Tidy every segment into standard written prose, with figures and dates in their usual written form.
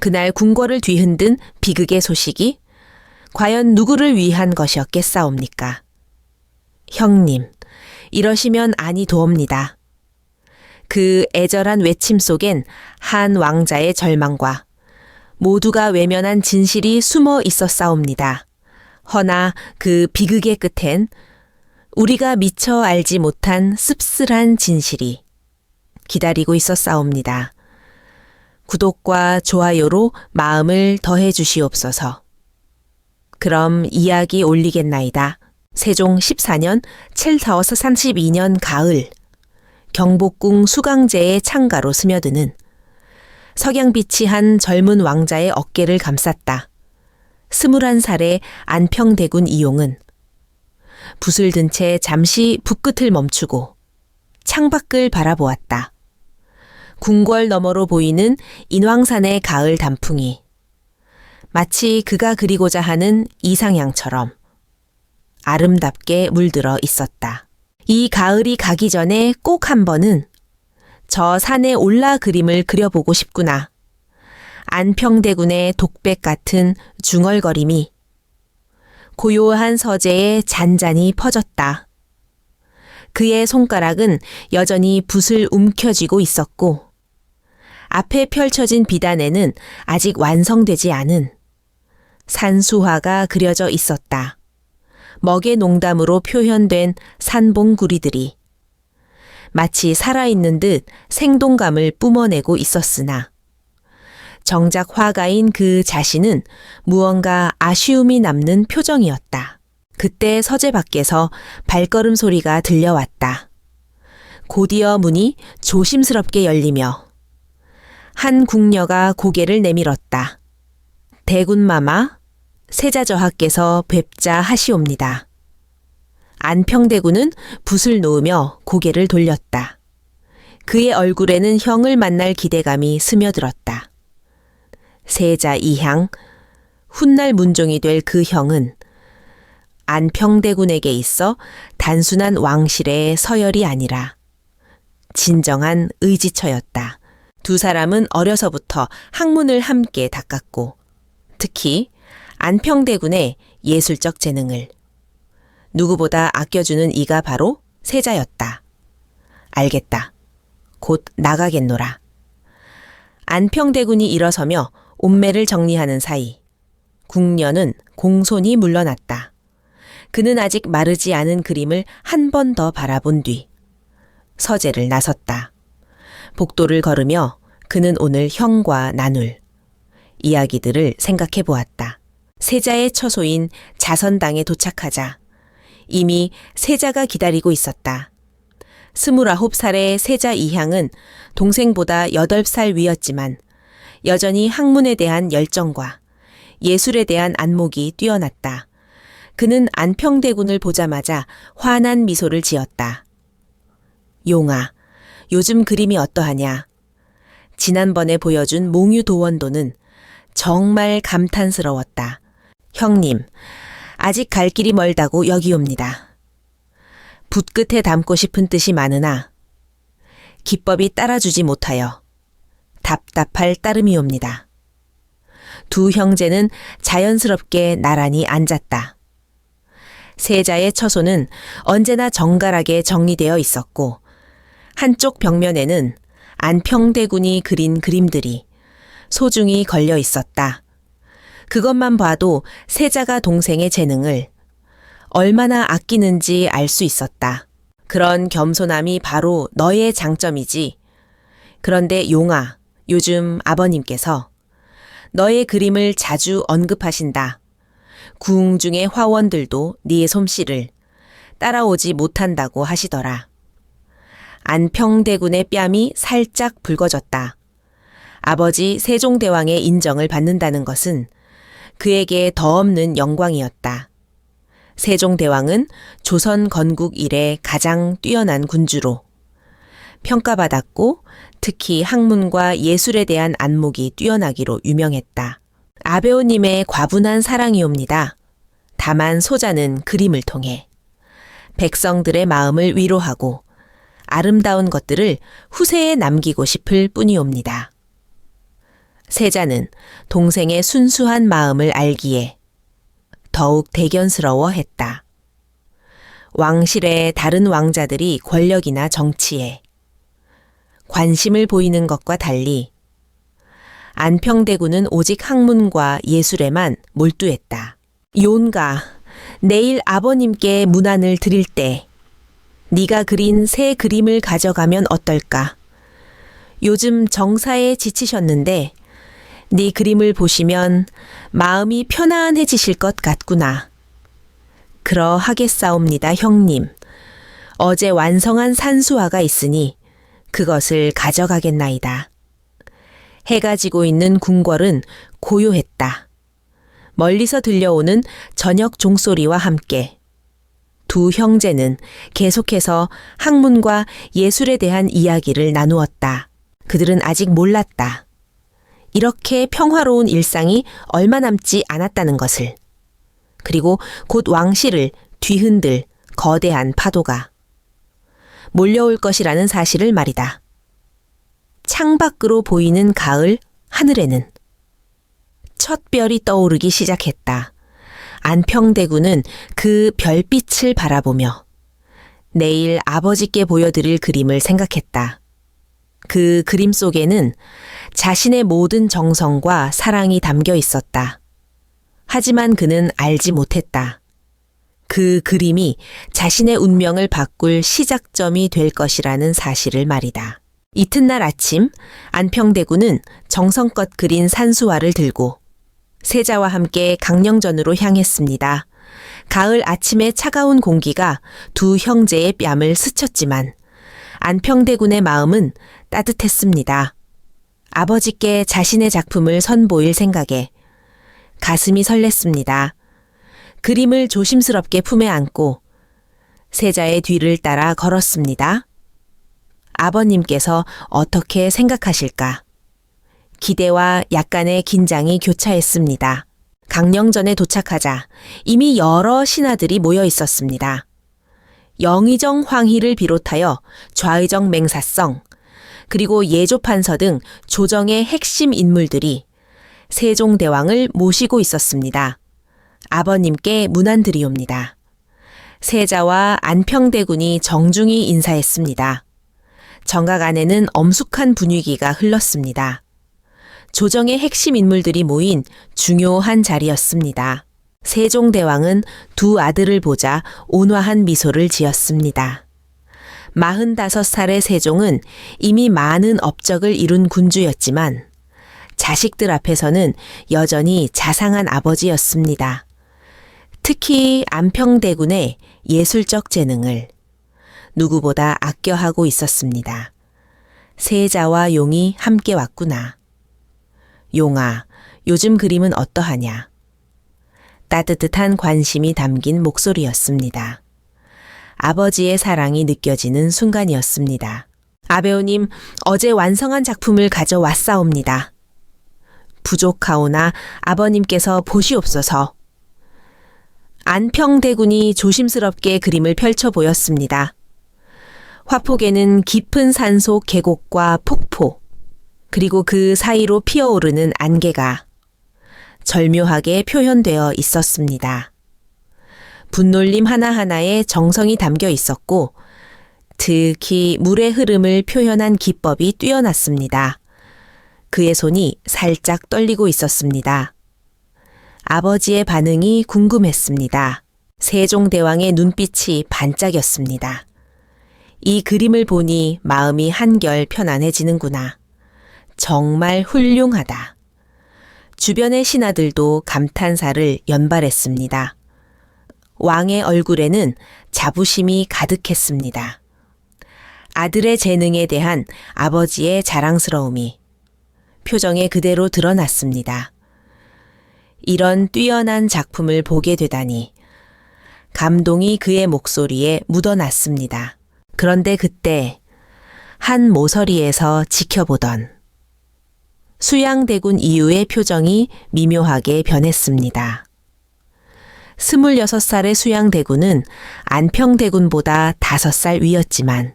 그날 궁궐을 뒤흔든 비극의 소식이 과연 누구를 위한 것이었겠사옵니까? 형님, 이러시면 아니 도옵니다. 그 애절한 외침 속엔 한 왕자의 절망과 모두가 외면한 진실이 숨어 있었사옵니다. 허나 그 비극의 끝엔 우리가 미처 알지 못한 씁쓸한 진실이 기다리고 있었사옵니다. 구독과 좋아요로 마음을 더해 주시옵소서. 그럼 이야기 올리겠나이다. 세종 14년 첼타워스 32년 가을 경복궁 수강제의 창가로 스며드는 석양빛이 한 젊은 왕자의 어깨를 감쌌다. 21살의 안평대군 이용은 붓을 든 채 잠시 붓끝을 멈추고 창밖을 바라보았다. 궁궐 너머로 보이는 인왕산의 가을 단풍이 마치 그가 그리고자 하는 이상향처럼 아름답게 물들어 있었다. 이 가을이 가기 전에 꼭 한 번은 저 산에 올라 그림을 그려보고 싶구나. 안평대군의 독백 같은 중얼거림이 고요한 서재에 잔잔히 퍼졌다. 그의 손가락은 여전히 붓을 움켜쥐고 있었고 앞에 펼쳐진 비단에는 아직 완성되지 않은 산수화가 그려져 있었다. 먹의 농담으로 표현된 산봉구리들이 마치 살아있는 듯 생동감을 뿜어내고 있었으나 정작 화가인 그 자신은 무언가 아쉬움이 남는 표정이었다. 그때 서재 밖에서 발걸음 소리가 들려왔다. 곧이어 문이 조심스럽게 열리며 한 궁녀가 고개를 내밀었다. 대군마마, 세자저하께서 뵙자 하시옵니다. 안평대군은 붓을 놓으며 고개를 돌렸다. 그의 얼굴에는 형을 만날 기대감이 스며들었다. 세자 이향, 훗날 문종이 될 그 형은 안평대군에게 있어 단순한 왕실의 서열이 아니라 진정한 의지처였다. 두 사람은 어려서부터 학문을 함께 닦았고 특히 안평대군의 예술적 재능을 누구보다 아껴주는 이가 바로 세자였다. 알겠다. 곧 나가겠노라. 안평대군이 일어서며 옷매를 정리하는 사이 궁녀는 공손히 물러났다. 그는 아직 마르지 않은 그림을 한 번 더 바라본 뒤 서재를 나섰다. 복도를 걸으며 그는 오늘 형과 나눌 이야기들을 생각해 보았다. 세자의 처소인 자선당에 도착하자 이미 세자가 기다리고 있었다. 29살의 세자 이향은 동생보다 8살 위였지만 여전히 학문에 대한 열정과 예술에 대한 안목이 뛰어났다. 그는 안평대군을 보자마자 환한 미소를 지었다. 용아, 요즘 그림이 어떠하냐? 지난번에 보여준 몽유도원도는 정말 감탄스러웠다. 형님, 아직 갈 길이 멀다고 여기옵니다. 붓끝에 담고 싶은 뜻이 많으나 기법이 따라주지 못하여 답답할 따름이옵니다. 두 형제는 자연스럽게 나란히 앉았다. 세자의 처소는 언제나 정갈하게 정리되어 있었고 한쪽 벽면에는 안평대군이 그린 그림들이 소중히 걸려 있었다. 그것만 봐도 세자가 동생의 재능을 얼마나 아끼는지 알 수 있었다. 그런 겸손함이 바로 너의 장점이지. 그런데 용아, 요즘 아버님께서 너의 그림을 자주 언급하신다. 궁중의 화원들도 네 솜씨를 따라오지 못한다고 하시더라. 안평대군의 뺨이 살짝 붉어졌다. 아버지 세종대왕의 인정을 받는다는 것은 그에게 더 없는 영광이었다. 세종대왕은 조선 건국 이래 가장 뛰어난 군주로 평가받았고 특히 학문과 예술에 대한 안목이 뛰어나기로 유명했다. 아베오님의 과분한 사랑이옵니다. 다만 소자는 그림을 통해 백성들의 마음을 위로하고 아름다운 것들을 후세에 남기고 싶을 뿐이옵니다. 세자는 동생의 순수한 마음을 알기에 더욱 대견스러워했다. 왕실의 다른 왕자들이 권력이나 정치에 관심을 보이는 것과 달리 안평대군은 오직 학문과 예술에만 몰두했다. 요온가, 내일 아버님께 문안을 드릴 때 네가 그린 새 그림을 가져가면 어떨까? 요즘 정사에 지치셨는데 네 그림을 보시면 마음이 편안해지실 것 같구나. 그러하겠사옵니다, 형님. 어제 완성한 산수화가 있으니 그것을 가져가겠나이다. 해가 지고 있는 궁궐은 고요했다. 멀리서 들려오는 저녁 종소리와 함께 두 형제는 계속해서 학문과 예술에 대한 이야기를 나누었다. 그들은 아직 몰랐다. 이렇게 평화로운 일상이 얼마 남지 않았다는 것을. 그리고 곧 왕실을 뒤흔들 거대한 파도가 몰려올 것이라는 사실을 말이다. 창밖으로 보이는 가을 하늘에는 첫 별이 떠오르기 시작했다. 안평대군은 그 별빛을 바라보며 내일 아버지께 보여드릴 그림을 생각했다. 그 그림 속에는 자신의 모든 정성과 사랑이 담겨 있었다. 하지만 그는 알지 못했다. 그 그림이 자신의 운명을 바꿀 시작점이 될 것이라는 사실을 말이다. 이튿날 아침 안평대군은 정성껏 그린 산수화를 들고 세자와 함께 강령전으로 향했습니다. 가을 아침의 차가운 공기가 두 형제의 뺨을 스쳤지만 안평대군의 마음은 따뜻했습니다. 아버지께 자신의 작품을 선보일 생각에 가슴이 설렜습니다. 그림을 조심스럽게 품에 안고 세자의 뒤를 따라 걸었습니다. 아버님께서 어떻게 생각하실까? 기대와 약간의 긴장이 교차했습니다. 강령전에 도착하자 이미 여러 신하들이 모여 있었습니다. 영의정 황희를 비롯하여 좌의정 맹사성, 그리고 예조판서 등 조정의 핵심 인물들이 세종대왕을 모시고 있었습니다. 아버님께 문안드리옵니다. 세자와 안평대군이 정중히 인사했습니다. 정각 안에는 엄숙한 분위기가 흘렀습니다. 조정의 핵심 인물들이 모인 중요한 자리였습니다. 세종대왕은 두 아들을 보자 온화한 미소를 지었습니다. 45살의 세종은 이미 많은 업적을 이룬 군주였지만 자식들 앞에서는 여전히 자상한 아버지였습니다. 특히 안평대군의 예술적 재능을 누구보다 아껴하고 있었습니다. 세자와 용이 함께 왔구나. 용아, 요즘 그림은 어떠하냐? 따뜻한 관심이 담긴 목소리였습니다. 아버지의 사랑이 느껴지는 순간이었습니다. 아베오님, 어제 완성한 작품을 가져왔사옵니다. 부족하오나 아버님께서 보시옵소서. 안평대군이 조심스럽게 그림을 펼쳐 보였습니다. 화폭에는 깊은 산속 계곡과 폭포, 그리고 그 사이로 피어오르는 안개가 절묘하게 표현되어 있었습니다. 분놀림 하나하나에 정성이 담겨 있었고 특히 물의 흐름을 표현한 기법이 뛰어났습니다. 그의 손이 살짝 떨리고 있었습니다. 아버지의 반응이 궁금했습니다. 세종대왕의 눈빛이 반짝였습니다. 이 그림을 보니 마음이 한결 편안해지는구나. 정말 훌륭하다. 주변의 신하들도 감탄사를 연발했습니다. 왕의 얼굴에는 자부심이 가득했습니다. 아들의 재능에 대한 아버지의 자랑스러움이 표정에 그대로 드러났습니다. 이런 뛰어난 작품을 보게 되다니 감동이 그의 목소리에 묻어났습니다. 그런데 그때 한 모서리에서 지켜보던 수양대군 이유의 표정이 미묘하게 변했습니다. 26살의 수양대군은 안평대군보다 5살 위였지만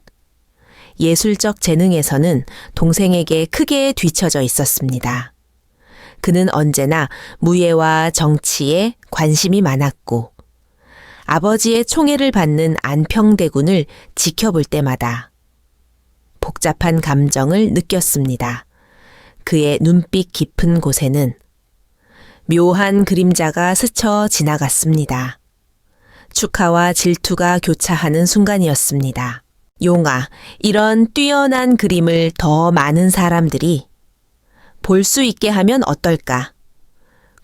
예술적 재능에서는 동생에게 크게 뒤처져 있었습니다. 그는 언제나 무예와 정치에 관심이 많았고 아버지의 총애를 받는 안평대군을 지켜볼 때마다 복잡한 감정을 느꼈습니다. 그의 눈빛 깊은 곳에는 묘한 그림자가 스쳐 지나갔습니다. 축하와 질투가 교차하는 순간이었습니다. 용아, 이런 뛰어난 그림을 더 많은 사람들이 볼 수 있게 하면 어떨까?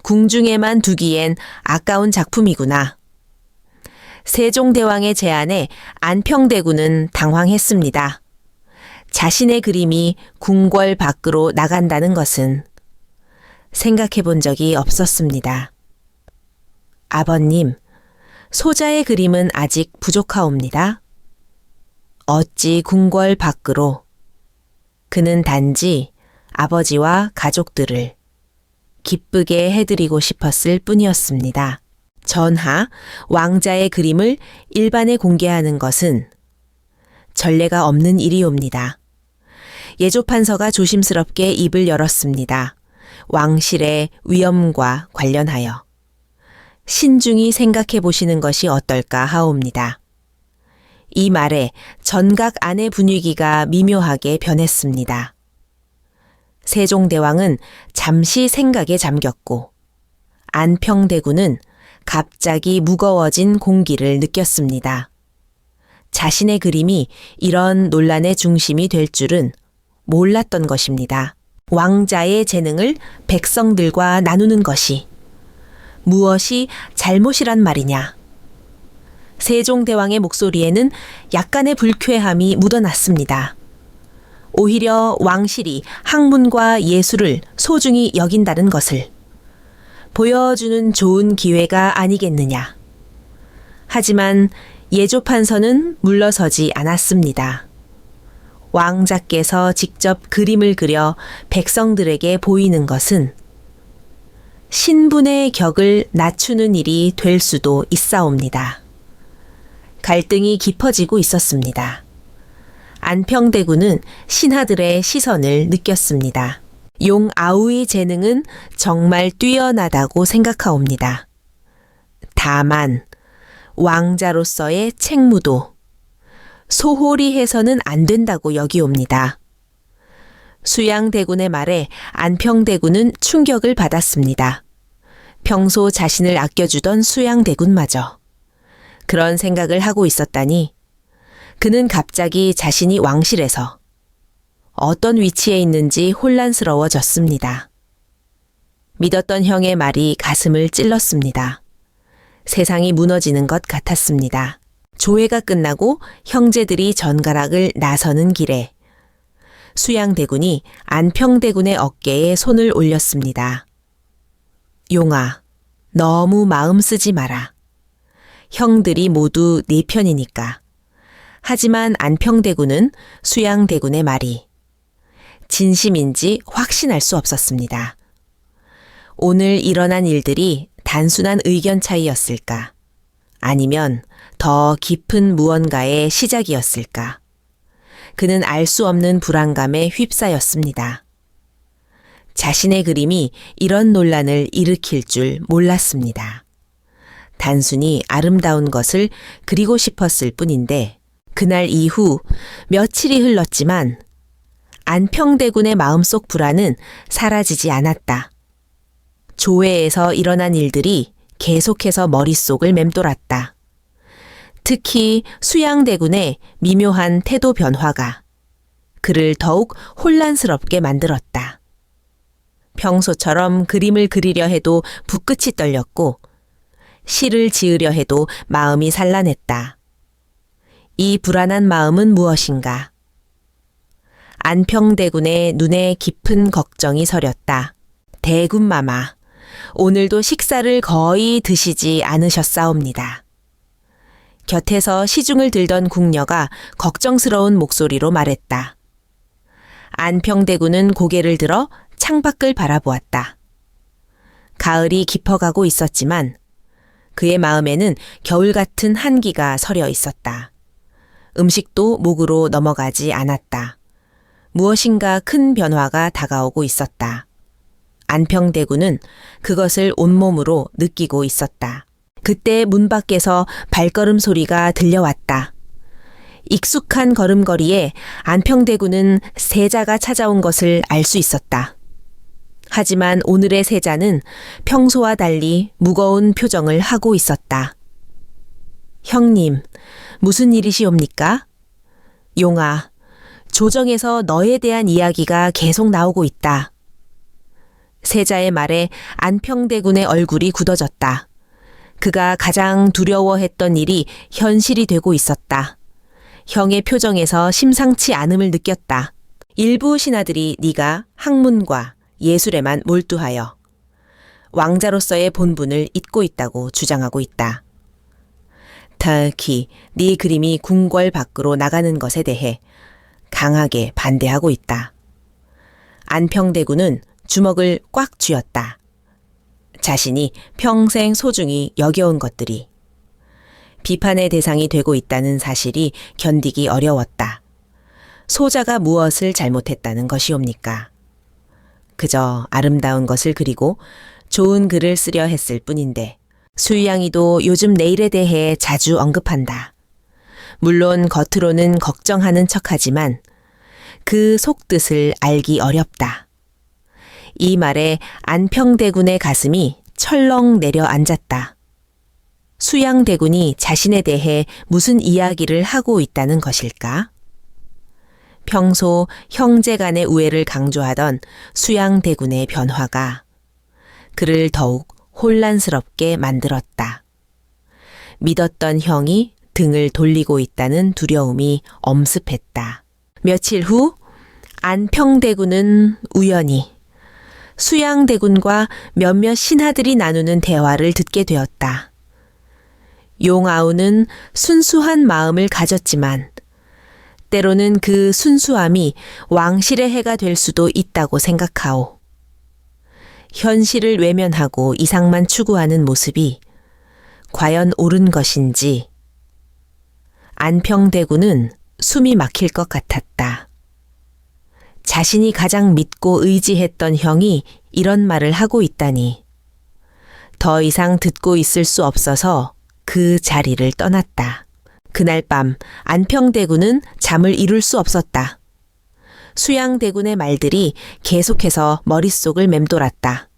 궁중에만 두기엔 아까운 작품이구나. 세종대왕의 제안에 안평대군은 당황했습니다. 자신의 그림이 궁궐 밖으로 나간다는 것은 생각해 본 적이 없었습니다. 아버님, 소자의 그림은 아직 부족하옵니다. 어찌 궁궐 밖으로? 그는 단지 아버지와 가족들을 기쁘게 해드리고 싶었을 뿐이었습니다. 전하, 왕자의 그림을 일반에 공개하는 것은 전례가 없는 일이옵니다. 예조판서가 조심스럽게 입을 열었습니다. 왕실의 위엄과 관련하여 신중히 생각해 보시는 것이 어떨까 하옵니다. 이 말에 전각 안의 분위기가 미묘하게 변했습니다. 세종대왕은 잠시 생각에 잠겼고 안평대군은 갑자기 무거워진 공기를 느꼈습니다. 자신의 그림이 이런 논란의 중심이 될 줄은 몰랐던 것입니다. 왕자의 재능을 백성들과 나누는 것이 무엇이 잘못이란 말이냐. 세종대왕의 목소리에는 약간의 불쾌함이 묻어났습니다. 오히려 왕실이 학문과 예술을 소중히 여긴다는 것을 보여주는 좋은 기회가 아니겠느냐. 하지만 예조판서는 물러서지 않았습니다. 왕자께서 직접 그림을 그려 백성들에게 보이는 것은 신분의 격을 낮추는 일이 될 수도 있사옵니다. 갈등이 깊어지고 있었습니다. 안평대군은 신하들의 시선을 느꼈습니다. 용아우의 재능은 정말 뛰어나다고 생각하옵니다. 다만 왕자로서의 책무도 소홀히 해서는 안 된다고 여기옵니다. 수양대군의 말에 안평대군은 충격을 받았습니다. 평소 자신을 아껴주던 수양대군마저 그런 생각을 하고 있었다니 그는 갑자기 자신이 왕실에서 어떤 위치에 있는지 혼란스러워졌습니다. 믿었던 형의 말이 가슴을 찔렀습니다. 세상이 무너지는 것 같았습니다. 조회가 끝나고 형제들이 전가락을 나서는 길에 수양대군이 안평대군의 어깨에 손을 올렸습니다. 용아, 너무 마음 쓰지 마라. 형들이 모두 네 편이니까. 하지만 안평대군은 수양대군의 말이 진심인지 확신할 수 없었습니다. 오늘 일어난 일들이 단순한 의견 차이였을까? 아니면 더 깊은 무언가의 시작이었을까? 그는 알 수 없는 불안감에 휩싸였습니다. 자신의 그림이 이런 논란을 일으킬 줄 몰랐습니다. 단순히 아름다운 것을 그리고 싶었을 뿐인데 그날 이후 며칠이 흘렀지만 안평대군의 마음속 불안은 사라지지 않았다. 조회에서 일어난 일들이 계속해서 머릿속을 맴돌았다. 특히 수양대군의 미묘한 태도 변화가 그를 더욱 혼란스럽게 만들었다. 평소처럼 그림을 그리려 해도 붓끝이 떨렸고 시를 지으려 해도 마음이 산란했다. 이 불안한 마음은 무엇인가? 안평대군의 눈에 깊은 걱정이 서렸다. 대군마마, 오늘도 식사를 거의 드시지 않으셨사옵니다. 곁에서 시중을 들던 궁녀가 걱정스러운 목소리로 말했다. 안평대군은 고개를 들어 창밖을 바라보았다. 가을이 깊어가고 있었지만 그의 마음에는 겨울 같은 한기가 서려 있었다. 음식도 목으로 넘어가지 않았다. 무엇인가 큰 변화가 다가오고 있었다. 안평대군은 그것을 온몸으로 느끼고 있었다. 그때 문 밖에서 발걸음 소리가 들려왔다. 익숙한 걸음걸이에 안평대군은 세자가 찾아온 것을 알 수 있었다. 하지만 오늘의 세자는 평소와 달리 무거운 표정을 하고 있었다. 형님, 무슨 일이시옵니까? 용아, 조정에서 너에 대한 이야기가 계속 나오고 있다. 세자의 말에 안평대군의 얼굴이 굳어졌다. 그가 가장 두려워했던 일이 현실이 되고 있었다. 형의 표정에서 심상치 않음을 느꼈다. 일부 신하들이 네가 학문과 예술에만 몰두하여 왕자로서의 본분을 잊고 있다고 주장하고 있다. 특히 네 그림이 궁궐 밖으로 나가는 것에 대해 강하게 반대하고 있다. 안평대군은 주먹을 꽉 쥐었다. 자신이 평생 소중히 여겨온 것들이 비판의 대상이 되고 있다는 사실이 견디기 어려웠다. 소자가 무엇을 잘못했다는 것이옵니까? 그저 아름다운 것을 그리고 좋은 글을 쓰려 했을 뿐인데 수양이도 요즘 내 일에 대해 자주 언급한다. 물론 겉으로는 걱정하는 척하지만 그 속뜻을 알기 어렵다. 이 말에 안평대군의 가슴이 철렁 내려앉았다. 수양대군이 자신에 대해 무슨 이야기를 하고 있다는 것일까? 평소 형제 간의 우애를 강조하던 수양대군의 변화가 그를 더욱 혼란스럽게 만들었다. 믿었던 형이 등을 돌리고 있다는 두려움이 엄습했다. 며칠 후 안평대군은 우연히 수양대군과 몇몇 신하들이 나누는 대화를 듣게 되었다. 용아우는 순수한 마음을 가졌지만 때로는 그 순수함이 왕실의 해가 될 수도 있다고 생각하오. 현실을 외면하고 이상만 추구하는 모습이 과연 옳은 것인지 안평대군은 숨이 막힐 것 같았다. 자신이 가장 믿고 의지했던 형이 이런 말을 하고 있다니 더 이상 듣고 있을 수 없어서 그 자리를 떠났다. 그날 밤 안평대군은 잠을 이룰 수 없었다. 수양대군의 말들이 계속해서 머릿속을 맴돌았다.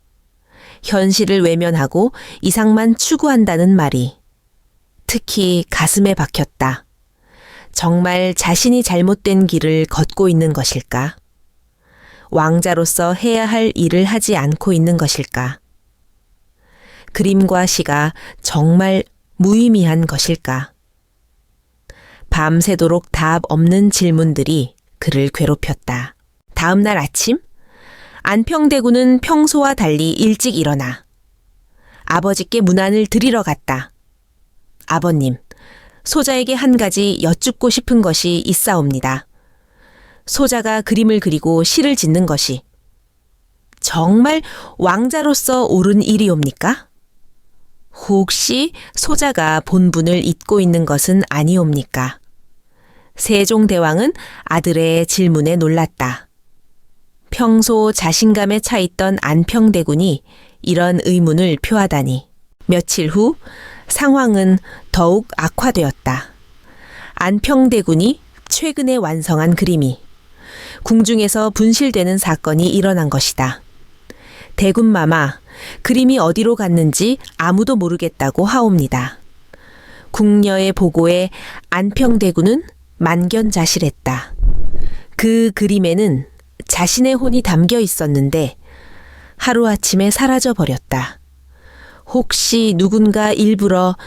현실을 외면하고 이상만 추구한다는 말이 특히 가슴에 박혔다. 정말 자신이 잘못된 길을 걷고 있는 것일까? 왕자로서 해야 할 일을 하지 않고 있는 것일까? 그림과 시가 정말 무의미한 것일까? 밤새도록 답 없는 질문들이 그를 괴롭혔다. 다음 날 아침, 안평대군은 평소와 달리 일찍 일어나 아버지께 문안을 드리러 갔다. 아버님, 소자에게 한 가지 여쭙고 싶은 것이 있사옵니다. 소자가 그림을 그리고 시를 짓는 것이 정말 왕자로서 옳은 일이옵니까? 혹시 소자가 본분을 잊고 있는 것은 아니옵니까? 세종대왕은 아들의 질문에 놀랐다. 평소 자신감에 차있던 안평대군이 이런 의문을 표하다니. 며칠 후 상황은 더욱 악화되었다. 안평대군이 최근에 완성한 그림이 궁중에서 분실되는 사건이 일어난 것이다. 대군마마, 그림이 어디로 갔는지 아무도 모르겠다고 하옵니다. 궁녀의 보고에 안평대군은 만견자실했다. 그 그림에는 자신의 혼이 담겨 있었는데 하루아침에 사라져 버렸다. 혹시 누군가 일부러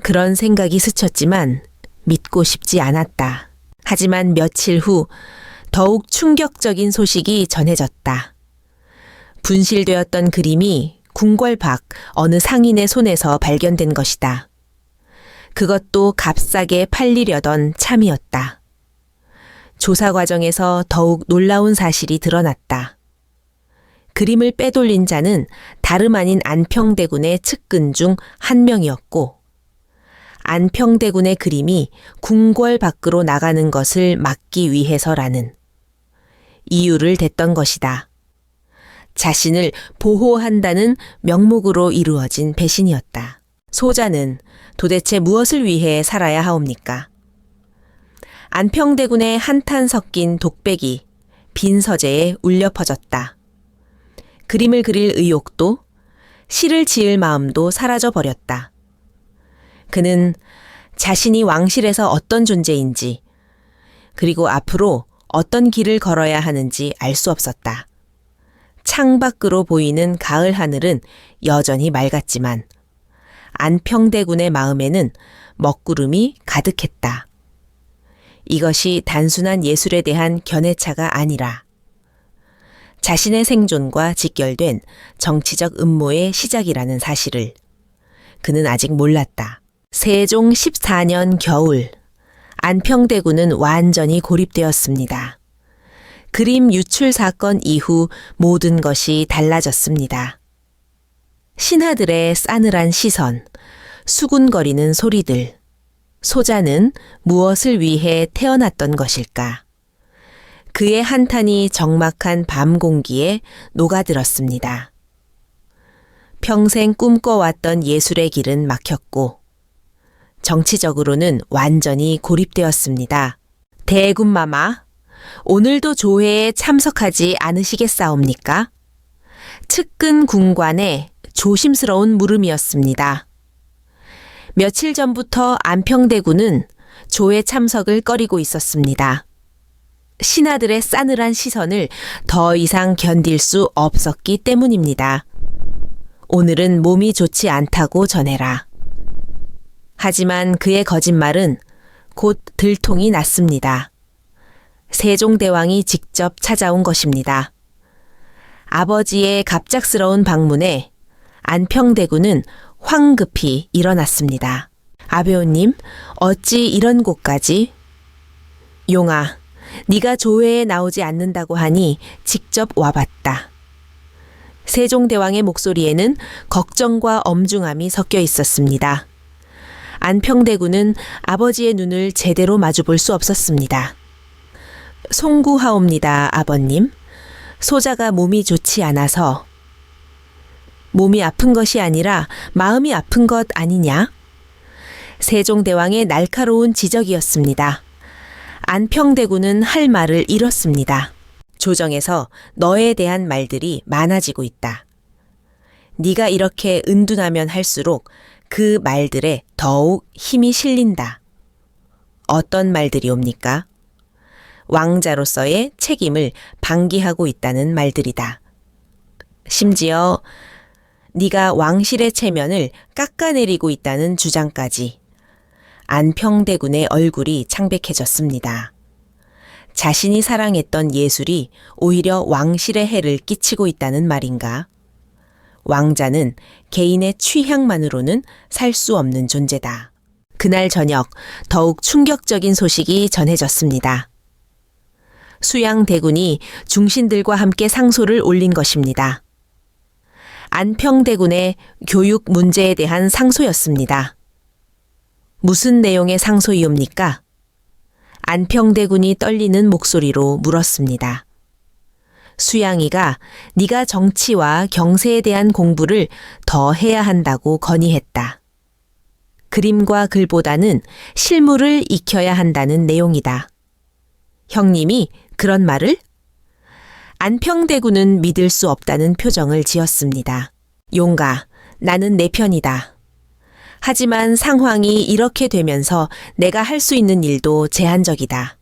그런 생각이 스쳤지만 믿고 싶지 않았다. 하지만 며칠 후 더욱 충격적인 소식이 전해졌다. 분실되었던 그림이 궁궐 밖 어느 상인의 손에서 발견된 것이다. 그것도 값싸게 팔리려던 참이었다. 조사 과정에서 더욱 놀라운 사실이 드러났다. 그림을 빼돌린 자는 다름 아닌 안평대군의 측근 중 한 명이었고 안평대군의 그림이 궁궐 밖으로 나가는 것을 막기 위해서라는 이유를 댔던 것이다. 자신을 보호한다는 명목으로 이루어진 배신이었다. 소자는 도대체 무엇을 위해 살아야 하옵니까? 안평대군의 한탄 섞인 독백이 빈 서재에 울려 퍼졌다. 그림을 그릴 의욕도 시를 지을 마음도 사라져 버렸다. 그는 자신이 왕실에서 어떤 존재인지, 그리고 앞으로 어떤 길을 걸어야 하는지 알 수 없었다. 창밖으로 보이는 가을 하늘은 여전히 맑았지만 안평대군의 마음에는 먹구름이 가득했다. 이것이 단순한 예술에 대한 견해차가 아니라 자신의 생존과 직결된 정치적 음모의 시작이라는 사실을 그는 아직 몰랐다. 세종 14년 겨울, 안평대군은 완전히 고립되었습니다. 그림 유출 사건 이후 모든 것이 달라졌습니다. 신하들의 싸늘한 시선, 수군거리는 소리들, 소자는 무엇을 위해 태어났던 것일까? 그의 한탄이 적막한 밤 공기에 녹아들었습니다. 평생 꿈꿔왔던 예술의 길은 막혔고 정치적으로는 완전히 고립되었습니다. 대군마마, 오늘도 조회에 참석하지 않으시겠사옵니까? 측근 군관의 조심스러운 물음이었습니다. 며칠 전부터 안평대군은 조회 참석을 꺼리고 있었습니다. 신하들의 싸늘한 시선을 더 이상 견딜 수 없었기 때문입니다. 오늘은 몸이 좋지 않다고 전해라. 하지만 그의 거짓말은 곧 들통이 났습니다. 세종대왕이 직접 찾아온 것입니다. 아버지의 갑작스러운 방문에 안평대군은 황급히 일어났습니다. 아베오님, 어찌 이런 곳까지? 용아, 네가 조회에 나오지 않는다고 하니 직접 와봤다. 세종대왕의 목소리에는 걱정과 엄중함이 섞여 있었습니다. 안평대군은 아버지의 눈을 제대로 마주볼 수 없었습니다. 송구하옵니다, 아버님. 소자가 몸이 좋지 않아서. 몸이 아픈 것이 아니라 마음이 아픈 것 아니냐? 세종대왕의 날카로운 지적이었습니다. 안평대군은 할 말을 잃었습니다. 조정에서 너에 대한 말들이 많아지고 있다. 네가 이렇게 은둔하면 할수록 그 말들에 더욱 힘이 실린다. 어떤 말들이 옵니까? 왕자로서의 책임을 방기하고 있다는 말들이다. 심지어 네가 왕실의 체면을 깎아내리고 있다는 주장까지. 안평대군의 얼굴이 창백해졌습니다. 자신이 사랑했던 예술이 오히려 왕실에 해를 끼치고 있다는 말인가? 왕자는 개인의 취향만으로는 살 수 없는 존재다. 그날 저녁 더욱 충격적인 소식이 전해졌습니다. 수양대군이 중신들과 함께 상소를 올린 것입니다. 안평대군의 교육 문제에 대한 상소였습니다. 무슨 내용의 상소이옵니까? 안평대군이 떨리는 목소리로 물었습니다. 수양이가 네가 정치와 경세에 대한 공부를 더 해야 한다고 건의했다. 그림과 글보다는 실물을 익혀야 한다는 내용이다. 형님이 그런 말을? 안평대군은 믿을 수 없다는 표정을 지었습니다. 용가, 나는 내 편이다. 하지만 상황이 이렇게 되면서 내가 할 수 있는 일도 제한적이다.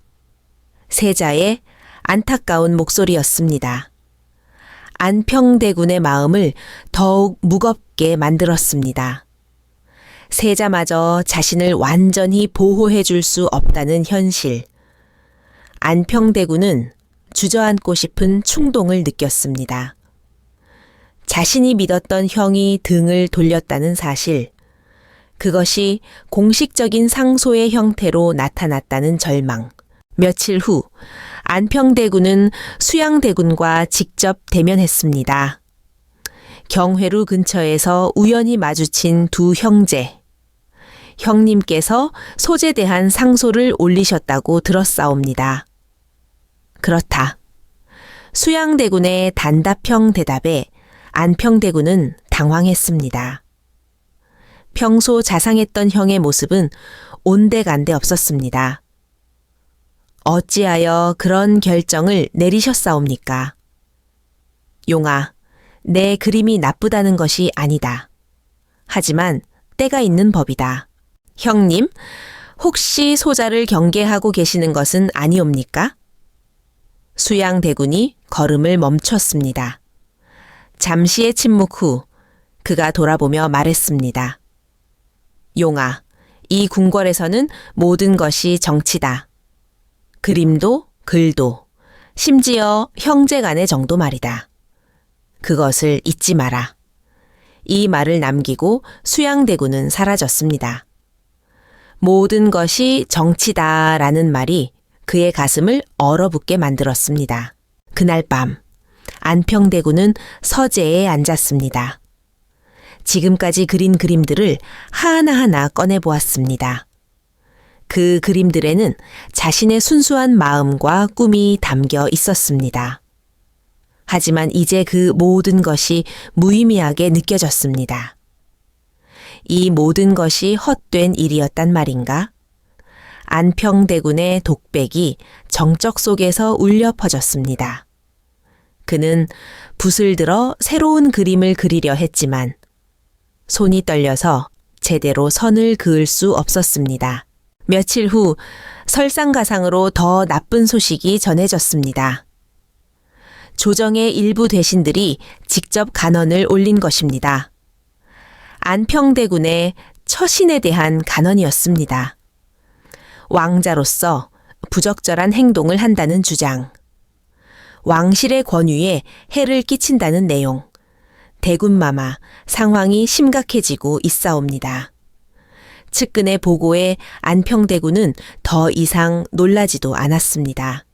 세자의 안타까운 목소리였습니다. 안평대군의 마음을 더욱 무겁게 만들었습니다. 세자마저 자신을 완전히 보호해 줄 수 없다는 현실. 안평대군은 주저앉고 싶은 충동을 느꼈습니다. 자신이 믿었던 형이 등을 돌렸다는 사실, 그것이 공식적인 상소의 형태로 나타났다는 절망. 며칠 후 안평대군은 수양대군과 직접 대면했습니다. 경회루 근처에서 우연히 마주친 두 형제. 형님께서 소재에 대한 상소를 올리셨다고 들었사옵니다. 그렇다. 수양대군의 단답형 대답에 안평대군은 당황했습니다. 평소 자상했던 형의 모습은 온데간데 없었습니다. 어찌하여 그런 결정을 내리셨사옵니까? 용아, 내 그림이 나쁘다는 것이 아니다. 하지만 때가 있는 법이다. 형님, 혹시 소자를 경계하고 계시는 것은 아니옵니까? 수양대군이 걸음을 멈췄습니다. 잠시의 침묵 후 그가 돌아보며 말했습니다. 용아, 이 궁궐에서는 모든 것이 정치다. 그림도 글도 심지어 형제간의 정도 말이다. 그것을 잊지 마라. 이 말을 남기고 수양대군은 사라졌습니다. 모든 것이 정치다라는 말이 그의 가슴을 얼어붙게 만들었습니다. 그날 밤 안평대군은 서재에 앉았습니다. 지금까지 그린 그림들을 하나하나 꺼내보았습니다. 그 그림들에는 자신의 순수한 마음과 꿈이 담겨 있었습니다. 하지만 이제 그 모든 것이 무의미하게 느껴졌습니다. 이 모든 것이 헛된 일이었단 말인가? 안평대군의 독백이 정적 속에서 울려 퍼졌습니다. 그는 붓을 들어 새로운 그림을 그리려 했지만 손이 떨려서 제대로 선을 그을 수 없었습니다. 며칠 후 설상가상으로 더 나쁜 소식이 전해졌습니다. 조정의 일부 대신들이 직접 간언을 올린 것입니다. 안평대군의 처신에 대한 간언이었습니다. 왕자로서 부적절한 행동을 한다는 주장, 왕실의 권위에 해를 끼친다는 내용, 대군마마 상황이 심각해지고 있사옵니다. 측근의 보고에 안평대군은 더 이상 놀라지도 않았습니다.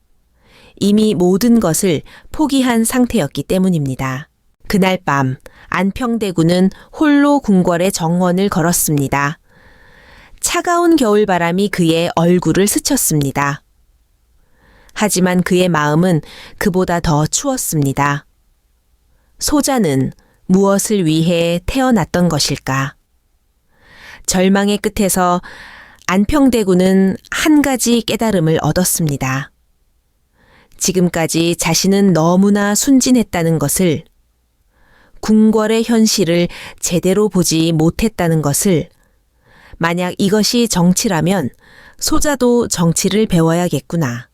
이미 모든 것을 포기한 상태였기 때문입니다. 그날 밤 안평대군은 홀로 궁궐의 정원을 걸었습니다. 차가운 겨울바람이 그의 얼굴을 스쳤습니다. 하지만 그의 마음은 그보다 더 추웠습니다. 소자는 무엇을 위해 태어났던 것일까? 절망의 끝에서 안평대군은 한 가지 깨달음을 얻었습니다. 지금까지 자신은 너무나 순진했다는 것을, 궁궐의 현실을 제대로 보지 못했다는 것을, 만약 이것이 정치라면 소자도 정치를 배워야겠구나.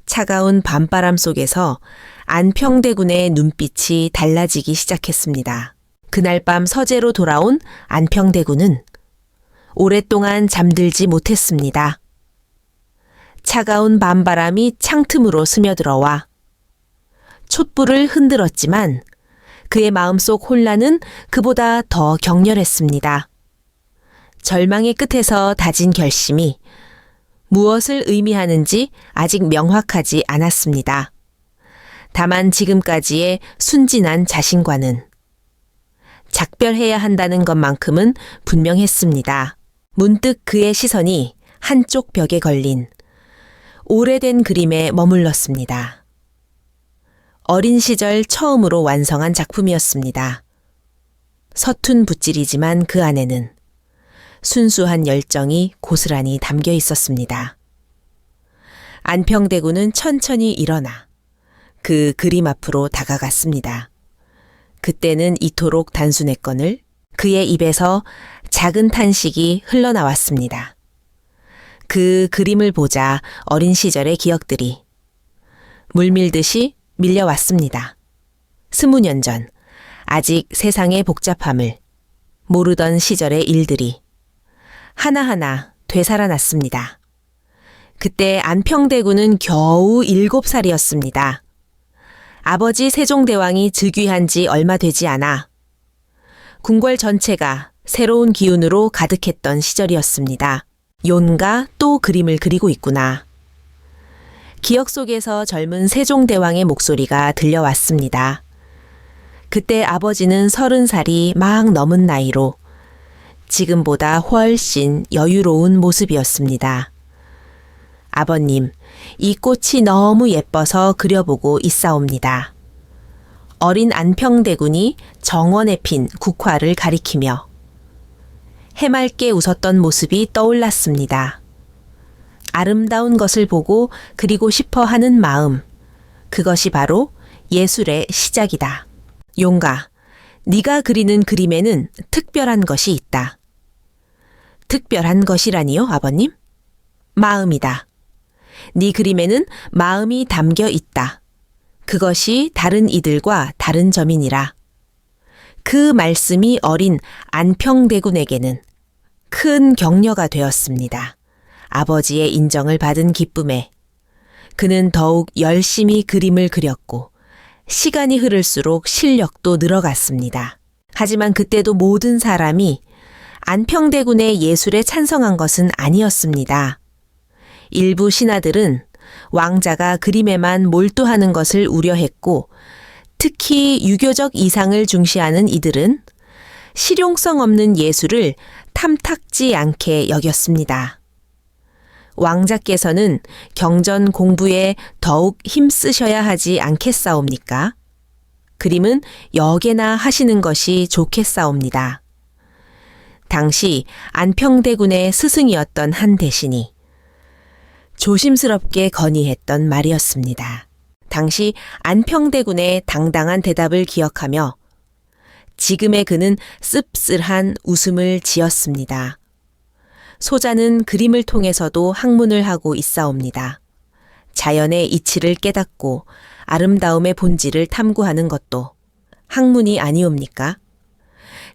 차가운 밤바람 속에서 안평대군의 눈빛이 달라지기 시작했습니다. 그날 밤 서재로 돌아온 안평대군은 오랫동안 잠들지 못했습니다. 차가운 밤바람이 창틈으로 스며들어와 촛불을 흔들었지만 그의 마음속 혼란은 그보다 더 격렬했습니다. 절망의 끝에서 다진 결심이 무엇을 의미하는지 아직 명확하지 않았습니다. 다만 지금까지의 순진한 자신과는 작별해야 한다는 것만큼은 분명했습니다. 문득 그의 시선이 한쪽 벽에 걸린 오래된 그림에 머물렀습니다. 어린 시절 처음으로 완성한 작품이었습니다. 서툰 붓질이지만 그 안에는 순수한 열정이 고스란히 담겨 있었습니다. 안평대군은 천천히 일어나 그 그림 앞으로 다가갔습니다. 그때는 이토록 단순했거늘 그의 입에서 작은 탄식이 흘러나왔습니다. 그 그림을 보자 어린 시절의 기억들이 물밀듯이 밀려왔습니다. 20년 전 아직 세상의 복잡함을 모르던 시절의 일들이 하나하나 되살아났습니다. 그때 안평대군은 겨우 7살이었습니다. 아버지 세종대왕이 즉위한 지 얼마 되지 않아 궁궐 전체가 새로운 기운으로 가득했던 시절이었습니다. 욘가 또 그림을 그리고 있구나. 기억 속에서 젊은 세종대왕의 목소리가 들려왔습니다. 그때 아버지는 30살이 막 넘은 나이로 지금보다 훨씬 여유로운 모습이었습니다. 아버님, 이 꽃이 너무 예뻐서 그려보고 있사옵니다. 어린 안평대군이 정원에 핀 국화를 가리키며 해맑게 웃었던 모습이 떠올랐습니다. 아름다운 것을 보고 그리고 싶어 하는 마음, 그것이 바로 예술의 시작이다. 용가, 네가 그리는 그림에는 특별한 것이 있다. 특별한 것이라니요, 아버님? 마음이다. 네 그림에는 마음이 담겨 있다. 그것이 다른 이들과 다른 점이니라. 그 말씀이 어린 안평대군에게는 큰 격려가 되었습니다. 아버지의 인정을 받은 기쁨에 그는 더욱 열심히 그림을 그렸고 시간이 흐를수록 실력도 늘어갔습니다. 하지만 그때도 모든 사람이 안평대군의 예술에 찬성한 것은 아니었습니다. 일부 신하들은 왕자가 그림에만 몰두하는 것을 우려했고 특히 유교적 이상을 중시하는 이들은 실용성 없는 예술을 탐탁지 않게 여겼습니다. 왕자께서는 경전 공부에 더욱 힘쓰셔야 하지 않겠사옵니까? 그림은 역에나 하시는 것이 좋겠사옵니다. 당시 안평대군의 스승이었던 한 대신이 조심스럽게 건의했던 말이었습니다. 당시 안평대군의 당당한 대답을 기억하며 지금의 그는 씁쓸한 웃음을 지었습니다. 소자는 그림을 통해서도 학문을 하고 있사옵니다. 자연의 이치를 깨닫고 아름다움의 본질을 탐구하는 것도 학문이 아니옵니까?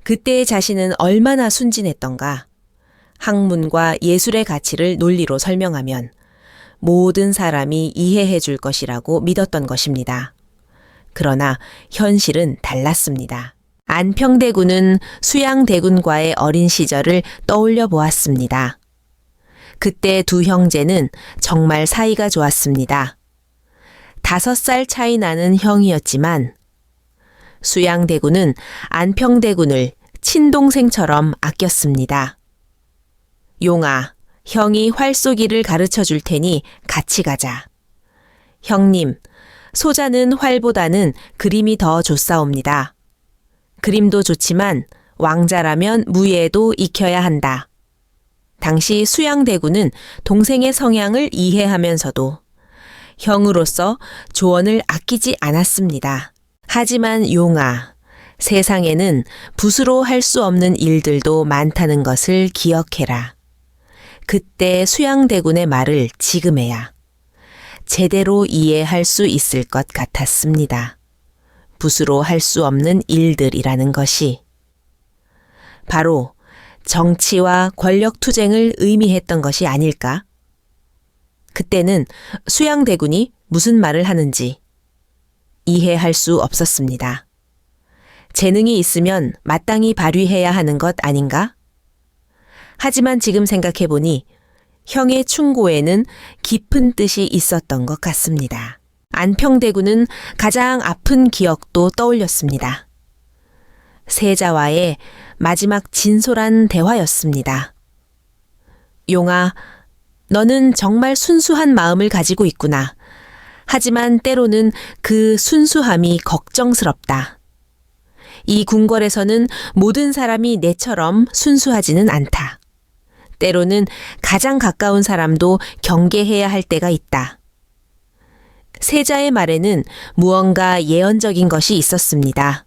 그때의 자신은 얼마나 순진했던가. 학문과 예술의 가치를 논리로 설명하면 모든 사람이 이해해 줄 것이라고 믿었던 것입니다. 그러나 현실은 달랐습니다. 안평대군은 수양대군과의 어린 시절을 떠올려 보았습니다. 그때 두 형제는 정말 사이가 좋았습니다. 5살 차이 나는 형이었지만 수양대군은 안평대군을 친동생처럼 아꼈습니다. 용아, 형이 활 쏘기를 가르쳐 줄 테니 같이 가자. 형님, 소자는 활보다는 그림이 더 좋사옵니다. 그림도 좋지만 왕자라면 무예도 익혀야 한다. 당시 수양대군은 동생의 성향을 이해하면서도 형으로서 조언을 아끼지 않았습니다. 하지만 용아, 세상에는 붓으로 할 수 없는 일들도 많다는 것을 기억해라. 그때 수양대군의 말을 지금 해야 제대로 이해할 수 있을 것 같았습니다. 붓으로 할 수 없는 일들이라는 것이 바로 정치와 권력 투쟁을 의미했던 것이 아닐까? 그때는 수양대군이 무슨 말을 하는지 이해할 수 없었습니다. 재능이 있으면 마땅히 발휘해야 하는 것 아닌가? 하지만 지금 생각해보니 형의 충고에는 깊은 뜻이 있었던 것 같습니다. 안평대군은 가장 아픈 기억도 떠올렸습니다. 세자와의 마지막 진솔한 대화였습니다. 용아, 너는 정말 순수한 마음을 가지고 있구나. 하지만 때로는 그 순수함이 걱정스럽다. 이 궁궐에서는 모든 사람이 내처럼 순수하지는 않다. 때로는 가장 가까운 사람도 경계해야 할 때가 있다. 세자의 말에는 무언가 예언적인 것이 있었습니다.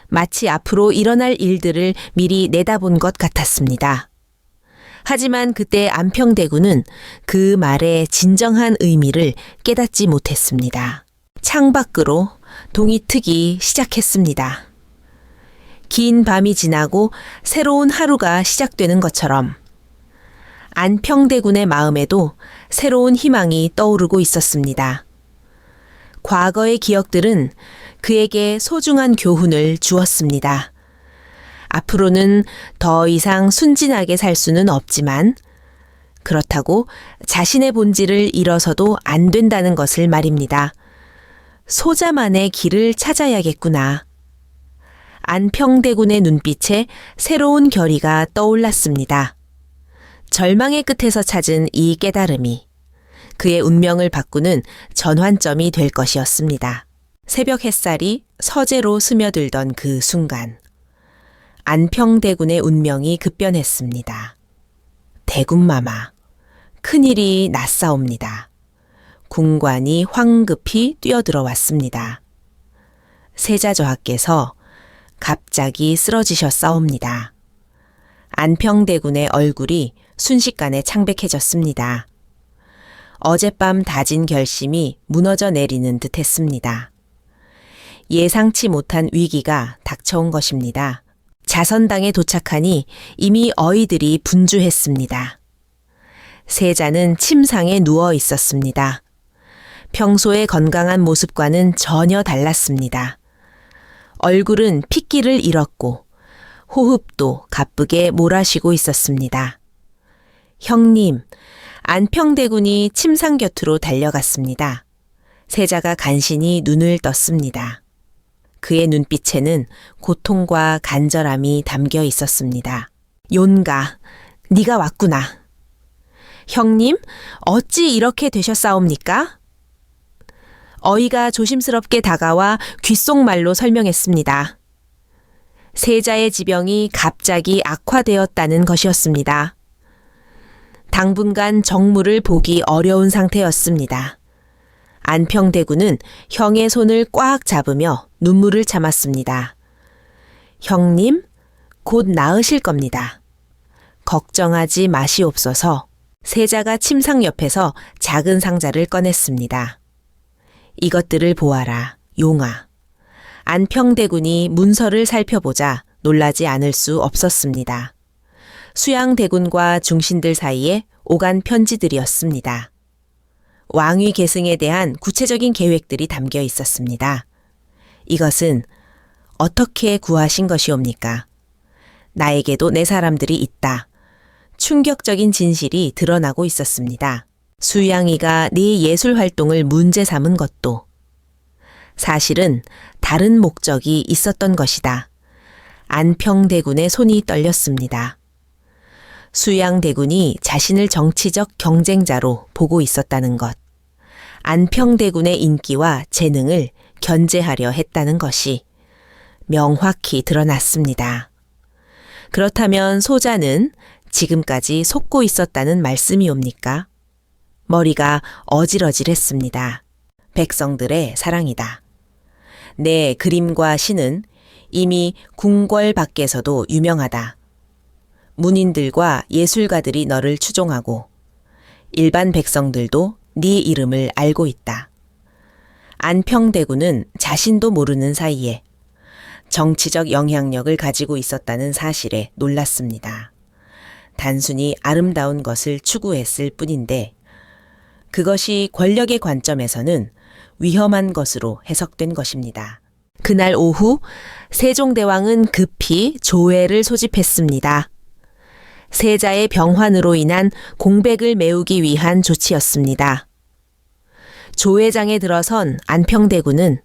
마치 앞으로 일어날 일들을 미리 내다본 것 같았습니다. 하지만 그때 안평대군은 그 말의 진정한 의미를 깨닫지 못했습니다. 창밖으로 동이 트기 시작했습니다. 긴 밤이 지나고 새로운 하루가 시작되는 것처럼 안평대군의 마음에도 새로운 희망이 떠오르고 있었습니다. 과거의 기억들은 그에게 소중한 교훈을 주었습니다. 앞으로는 더 이상 순진하게 살 수는 없지만 그렇다고 자신의 본질을 잃어서도 안 된다는 것을 말입니다. 소자만의 길을 찾아야겠구나. 안평대군의 눈빛에 새로운 결의가 떠올랐습니다. 절망의 끝에서 찾은 이 깨달음이 그의 운명을 바꾸는 전환점이 될 것이었습니다. 새벽 햇살이 서재로 스며들던 그 순간, 안평대군의 운명이 급변했습니다. 대군마마, 큰일이 났사옵니다. 군관이 황급히 뛰어들어왔습니다. 세자저하께서 갑자기 쓰러지셨사옵니다. 안평대군의 얼굴이 순식간에 창백해졌습니다. 어젯밤 다진 결심이 무너져 내리는 듯 했습니다. 예상치 못한 위기가 닥쳐온 것입니다. 자선당에 도착하니 이미 어이들이 분주했습니다. 세자는 침상에 누워 있었습니다. 평소의 건강한 모습과는 전혀 달랐습니다. 얼굴은 핏기를 잃었고 호흡도 가쁘게 몰아쉬고 있었습니다. 형님, 안평대군이 침상 곁으로 달려갔습니다. 세자가 간신히 눈을 떴습니다. 그의 눈빛에는 고통과 간절함이 담겨 있었습니다. 용가, 네가 왔구나. 형님, 어찌 이렇게 되셨사옵니까? 어이가 조심스럽게 다가와 귓속말로 설명했습니다. 세자의 지병이 갑자기 악화되었다는 것이었습니다. 당분간 정무를 보기 어려운 상태였습니다. 안평대군은 형의 손을 꽉 잡으며 눈물을 참았습니다. 형님, 곧 나으실 겁니다. 걱정하지 마시옵소서. 세자가 침상 옆에서 작은 상자를 꺼냈습니다. 이것들을 보아라, 용아. 안평대군이 문서를 살펴보자 놀라지 않을 수 없었습니다. 수양대군과 중신들 사이에 오간 편지들이었습니다. 왕위 계승에 대한 구체적인 계획들이 담겨 있었습니다. 이것은 어떻게 구하신 것이옵니까? 나에게도 내 사람들이 있다. 충격적인 진실이 드러나고 있었습니다. 수양이가 네 예술 활동을 문제 삼은 것도 사실은 다른 목적이 있었던 것이다. 안평대군의 손이 떨렸습니다. 수양대군이 자신을 정치적 경쟁자로 보고 있었다는 것, 안평대군의 인기와 재능을 견제하려 했다는 것이 명확히 드러났습니다. 그렇다면 소자는 지금까지 속고 있었다는 말씀이옵니까? 머리가 어질어질했습니다. 백성들의 사랑이다. 내 그림과 시는 이미 궁궐 밖에서도 유명하다. 문인들과 예술가들이 너를 추종하고 일반 백성들도 네 이름을 알고 있다. 안평대군은 자신도 모르는 사이에 정치적 영향력을 가지고 있었다는 사실에 놀랐습니다. 단순히 아름다운 것을 추구했을 뿐인데 그것이 권력의 관점에서는 위험한 것으로 해석된 것입니다. 그날 오후 세종대왕은 급히 조회를 소집했습니다. 세자의 병환으로 인한 공백을 메우기 위한 조치였습니다. 조회장에 들어선 안평대군은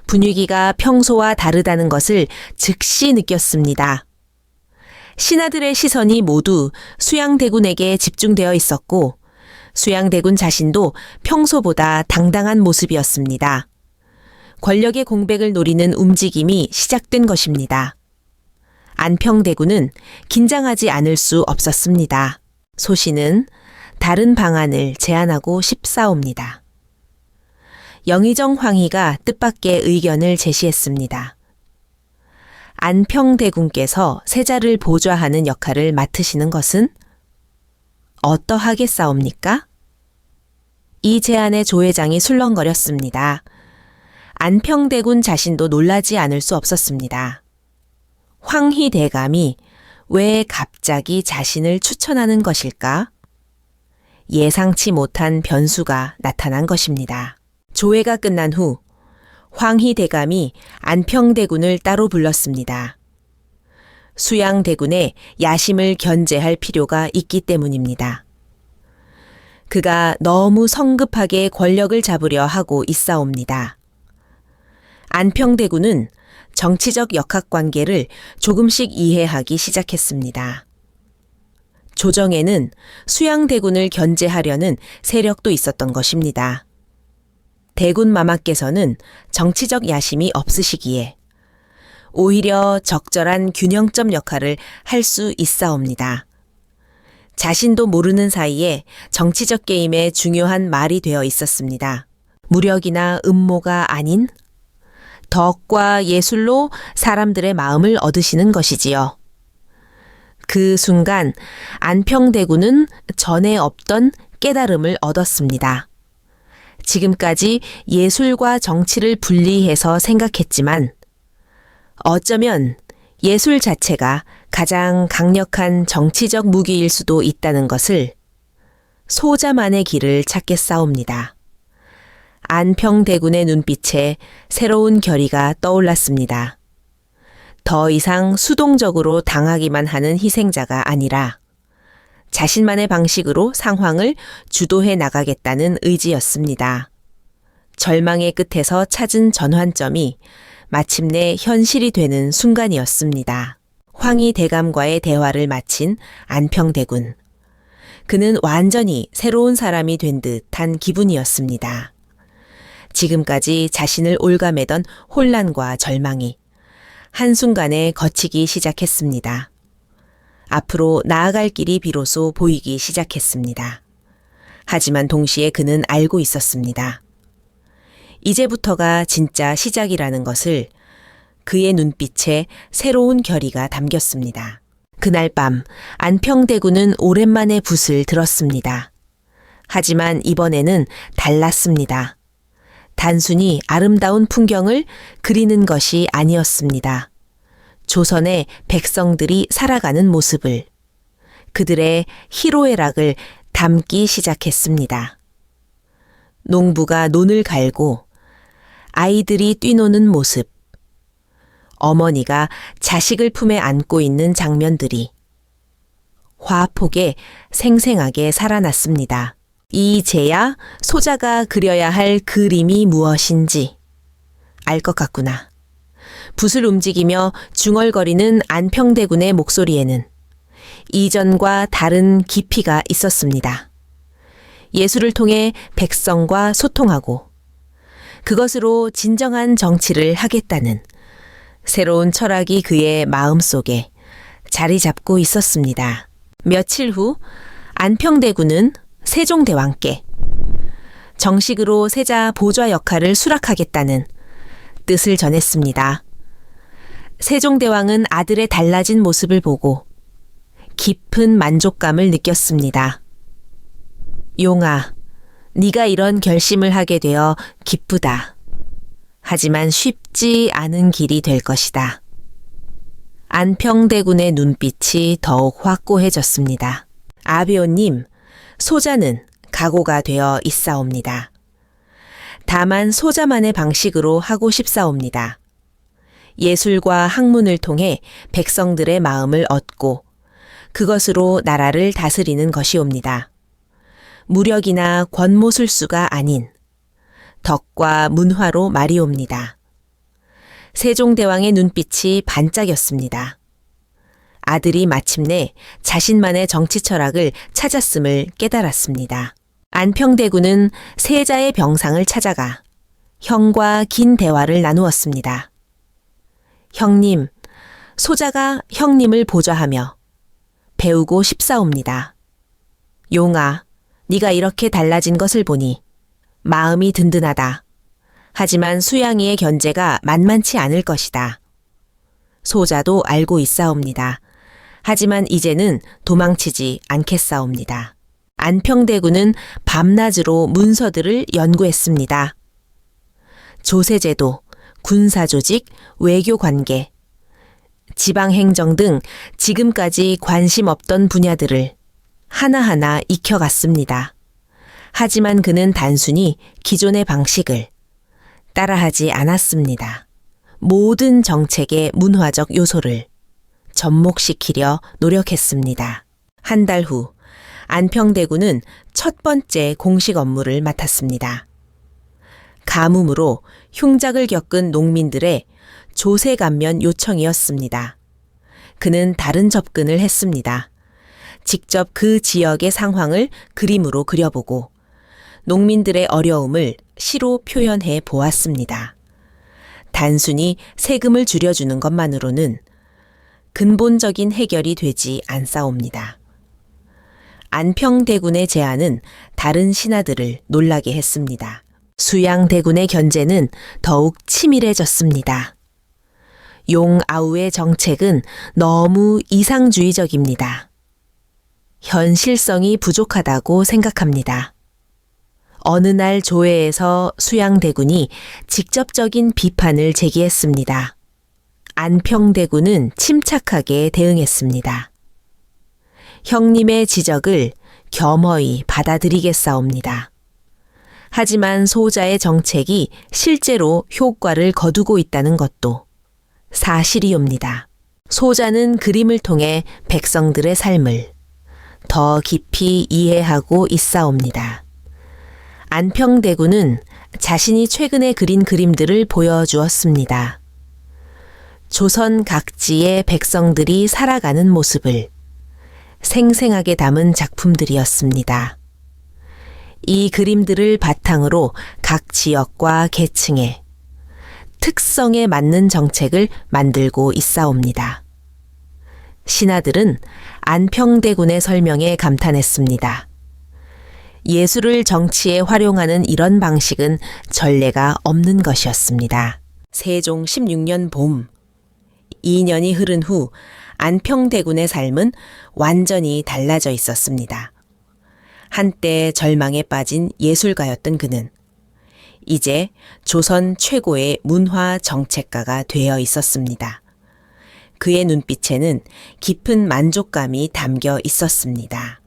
분위기가 평소와 다르다는 것을 즉시 느꼈습니다. 신하들의 시선이 모두 수양대군에게 집중되어 있었고 수양대군 자신도 평소보다 당당한 모습이었습니다. 권력의 공백을 노리는 움직임이 시작된 것입니다. 안평대군은 긴장하지 않을 수 없었습니다. 소신은 다른 방안을 제안하고 싶사옵니다. 영의정 황희가 뜻밖의 의견을 제시했습니다. 안평대군께서 세자를 보좌하는 역할을 맡으시는 것은 어떠하겠사옵니까? 이 제안에 조회장이 술렁거렸습니다. 안평대군 자신도 놀라지 않을 수 없었습니다. 황희 대감이 왜 갑자기 자신을 추천하는 것일까? 예상치 못한 변수가 나타난 것입니다. 조회가 끝난 후 황희 대감이 안평대군을 따로 불렀습니다. 수양대군의 야심을 견제할 필요가 있기 때문입니다. 그가 너무 성급하게 권력을 잡으려 하고 있사옵니다. 안평대군은 정치적 역학관계를 조금씩 이해하기 시작했습니다. 조정에는 수양대군을 견제하려는 세력도 있었던 것입니다. 대군 마마께서는 정치적 야심이 없으시기에 오히려 적절한 균형점 역할을 할 수 있사옵니다. 자신도 모르는 사이에 정치적 게임에 중요한 말이 되어 있었습니다. 무력이나 음모가 아닌 덕과 예술로 사람들의 마음을 얻으시는 것이지요. 그 순간 안평대군은 전에 없던 깨달음을 얻었습니다. 지금까지 예술과 정치를 분리해서 생각했지만 어쩌면 예술 자체가 가장 강력한 정치적 무기일 수도 있다는 것을 소자만의 길을 찾겠사옵니다. 안평대군의 눈빛에 새로운 결의가 떠올랐습니다. 더 이상 수동적으로 당하기만 하는 희생자가 아니라 자신만의 방식으로 상황을 주도해 나가겠다는 의지였습니다. 절망의 끝에서 찾은 전환점이 마침내 현실이 되는 순간이었습니다. 황희 대감과의 대화를 마친 안평대군. 그는 완전히 새로운 사람이 된 듯한 기분이었습니다. 지금까지 자신을 올가매던 혼란과 절망이 한순간에 거치기 시작했습니다. 앞으로 나아갈 길이 비로소 보이기 시작했습니다. 하지만 동시에 그는 알고 있었습니다. 이제부터가 진짜 시작이라는 것을 그의 눈빛에 새로운 결의가 담겼습니다. 그날 밤 안평대군은 오랜만에 붓을 들었습니다. 하지만 이번에는 달랐습니다. 단순히 아름다운 풍경을 그리는 것이 아니었습니다. 조선의 백성들이 살아가는 모습을, 그들의 희로애락을 담기 시작했습니다. 농부가 논을 갈고 아이들이 뛰노는 모습, 어머니가 자식을 품에 안고 있는 장면들이 화폭에 생생하게 살아났습니다. 이제야 소자가 그려야 할 그림이 무엇인지 알 것 같구나. 붓을 움직이며 중얼거리는 안평대군의 목소리에는 이전과 다른 깊이가 있었습니다. 예술을 통해 백성과 소통하고 그것으로 진정한 정치를 하겠다는 새로운 철학이 그의 마음속에 자리 잡고 있었습니다. 며칠 후 안평대군은 세종대왕께 정식으로 세자 보좌 역할을 수락하겠다는 뜻을 전했습니다. 세종대왕은 아들의 달라진 모습을 보고 깊은 만족감을 느꼈습니다. 용아, 네가 이런 결심을 하게 되어 기쁘다. 하지만 쉽지 않은 길이 될 것이다. 안평대군의 눈빛이 더욱 확고해졌습니다. 아비오님, 소자는 각오가 되어 있사옵니다. 다만 소자만의 방식으로 하고 싶사옵니다. 예술과 학문을 통해 백성들의 마음을 얻고 그것으로 나라를 다스리는 것이옵니다. 무력이나 권모술수가 아닌 덕과 문화로 말이옵니다. 세종대왕의 눈빛이 반짝였습니다. 아들이 마침내 자신만의 정치 철학을 찾았음을 깨달았습니다. 안평대군은 세자의 병상을 찾아가 형과 긴 대화를 나누었습니다. 형님, 소자가 형님을 보좌하며 배우고 싶사옵니다. 용아, 네가 이렇게 달라진 것을 보니 마음이 든든하다. 하지만 수양이의 견제가 만만치 않을 것이다. 소자도 알고 있사옵니다. 하지만 이제는 도망치지 않겠사옵니다. 안평대군은 밤낮으로 문서들을 연구했습니다. 조세제도, 군사조직, 외교관계, 지방행정 등 지금까지 관심 없던 분야들을 하나하나 익혀갔습니다. 하지만 그는 단순히 기존의 방식을 따라하지 않았습니다. 모든 정책의 문화적 요소를 접목시키려 노력했습니다. 한 달 후 안평대군은 첫 번째 공식 업무를 맡았습니다. 가뭄으로 흉작을 겪은 농민들의 조세 감면 요청이었습니다. 그는 다른 접근을 했습니다. 직접 그 지역의 상황을 그림으로 그려보고 농민들의 어려움을 시로 표현해 보았습니다. 단순히 세금을 줄여주는 것만으로는 근본적인 해결이 되지 않사옵니다. 안평대군의 제안은 다른 신하들을 놀라게 했습니다. 수양대군의 견제는 더욱 치밀해졌습니다. 용아우의 정책은 너무 이상주의적입니다. 현실성이 부족하다고 생각합니다. 어느 날 조회에서 수양대군이 직접적인 비판을 제기했습니다. 안평대군은 침착하게 대응했습니다. 형님의 지적을 겸허히 받아들이겠사옵니다. 하지만 소자의 정책이 실제로 효과를 거두고 있다는 것도 사실이옵니다. 소자는 그림을 통해 백성들의 삶을 더 깊이 이해하고 있사옵니다. 안평대군은 자신이 최근에 그린 그림들을 보여주었습니다. 조선 각지의 백성들이 살아가는 모습을 생생하게 담은 작품들이었습니다. 이 그림들을 바탕으로 각 지역과 계층의 특성에 맞는 정책을 만들고 있사옵니다. 신하들은 안평대군의 설명에 감탄했습니다. 예술을 정치에 활용하는 이런 방식은 전례가 없는 것이었습니다. 세종 16년 봄, 2년이 흐른 후 안평대군의 삶은 완전히 달라져 있었습니다. 한때 절망에 빠진 예술가였던 그는 이제 조선 최고의 문화 정책가가 되어 있었습니다. 그의 눈빛에는 깊은 만족감이 담겨 있었습니다.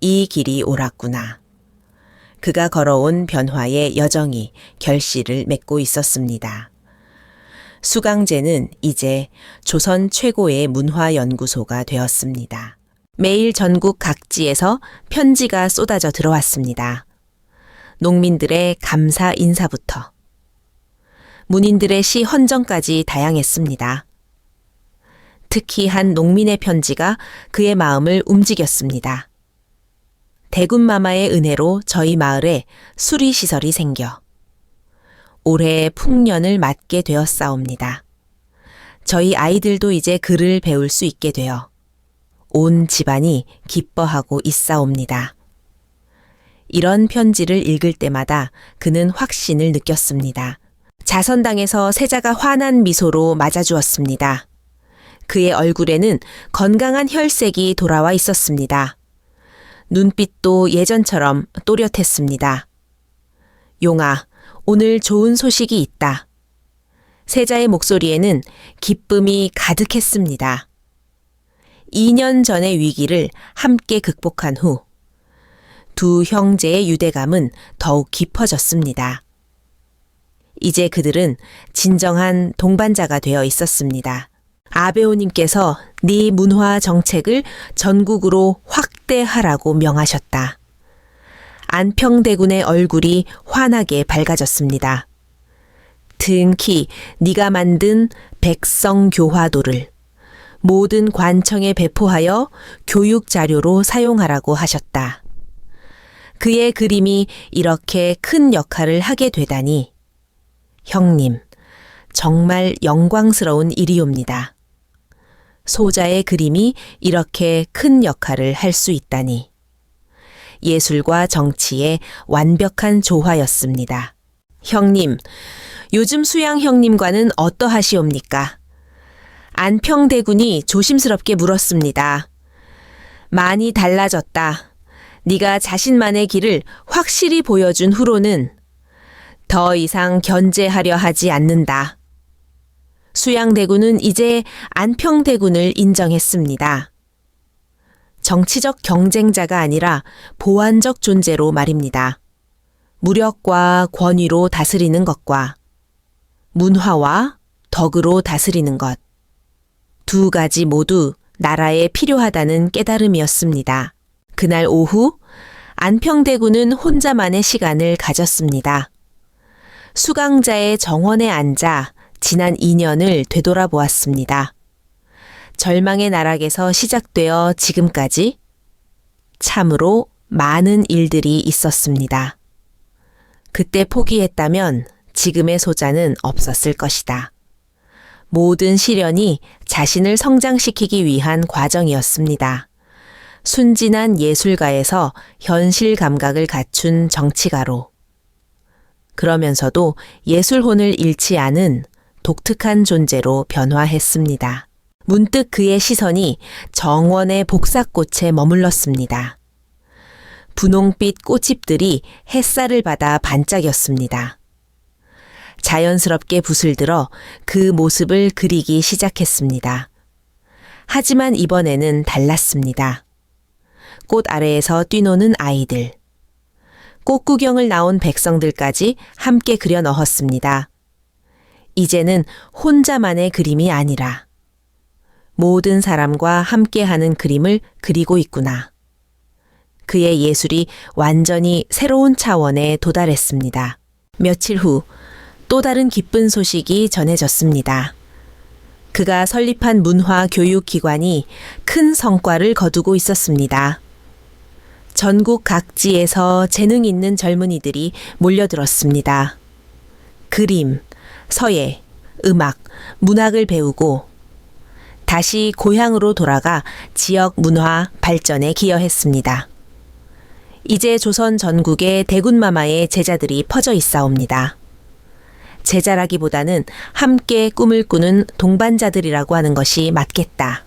이 길이 옳았구나. 그가 걸어온 변화의 여정이 결실을 맺고 있었습니다. 수강제는 이제 조선 최고의 문화연구소가 되었습니다. 매일 전국 각지에서 편지가 쏟아져 들어왔습니다. 농민들의 감사 인사부터 문인들의 시 헌정까지 다양했습니다. 특히 한 농민의 편지가 그의 마음을 움직였습니다. 대군마마의 은혜로 저희 마을에 수리시설이 생겨 올해 풍년을 맞게 되었사옵니다. 저희 아이들도 이제 글을 배울 수 있게 되어 온 집안이 기뻐하고 있사옵니다. 이런 편지를 읽을 때마다 그는 확신을 느꼈습니다. 자선당에서 세자가 환한 미소로 맞아주었습니다. 그의 얼굴에는 건강한 혈색이 돌아와 있었습니다. 눈빛도 예전처럼 또렷했습니다. 용아, 오늘 좋은 소식이 있다. 세자의 목소리에는 기쁨이 가득했습니다. 2년 전의 위기를 함께 극복한 후 두 형제의 유대감은 더욱 깊어졌습니다. 이제 그들은 진정한 동반자가 되어 있었습니다. 아베오님께서 네 문화 정책을 전국으로 확대하라고 명하셨다. 안평대군의 얼굴이 환하게 밝아졌습니다. 특히 네가 만든 백성교화도를 모든 관청에 배포하여 교육 자료로 사용하라고 하셨다. 그의 그림이 이렇게 큰 역할을 하게 되다니 형님, 정말 영광스러운 일이옵니다. 소자의 그림이 이렇게 큰 역할을 할 수 있다니 예술과 정치의 완벽한 조화였습니다. 형님, 요즘 수양 형님과는 어떠하시옵니까? 안평대군이 조심스럽게 물었습니다. 많이 달라졌다. 네가 자신만의 길을 확실히 보여준 후로는 더 이상 견제하려 하지 않는다. 수양대군은 이제 안평대군을 인정했습니다. 정치적 경쟁자가 아니라 보완적 존재로 말입니다. 무력과 권위로 다스리는 것과 문화와 덕으로 다스리는 것. 두 가지 모두 나라에 필요하다는 깨달음이었습니다. 그날 오후 안평대군은 혼자만의 시간을 가졌습니다. 수강자의 정원에 앉아 지난 2년을 되돌아보았습니다. 절망의 나락에서 시작되어 지금까지 참으로 많은 일들이 있었습니다. 그때 포기했다면 지금의 소자는 없었을 것이다. 모든 시련이 자신을 성장시키기 위한 과정이었습니다. 순진한 예술가에서 현실 감각을 갖춘 정치가로. 그러면서도 예술혼을 잃지 않은 독특한 존재로 변화했습니다. 문득 그의 시선이 정원의 복사꽃에 머물렀습니다. 분홍빛 꽃잎들이 햇살을 받아 반짝였습니다. 자연스럽게 붓을 들어 그 모습을 그리기 시작했습니다. 하지만 이번에는 달랐습니다. 꽃 아래에서 뛰노는 아이들. 꽃 구경을 나온 백성들까지 함께 그려 넣었습니다. 이제는 혼자만의 그림이 아니라 모든 사람과 함께하는 그림을 그리고 있구나. 그의 예술이 완전히 새로운 차원에 도달했습니다. 며칠 후 또 다른 기쁜 소식이 전해졌습니다. 그가 설립한 문화교육기관이 큰 성과를 거두고 있었습니다. 전국 각지에서 재능 있는 젊은이들이 몰려들었습니다. 그림, 서예, 음악, 문학을 배우고 다시 고향으로 돌아가 지역 문화 발전에 기여했습니다. 이제 조선 전국에 대군마마의 제자들이 퍼져 있사옵니다. 제자라기보다는 함께 꿈을 꾸는 동반자들이라고 하는 것이 맞겠다.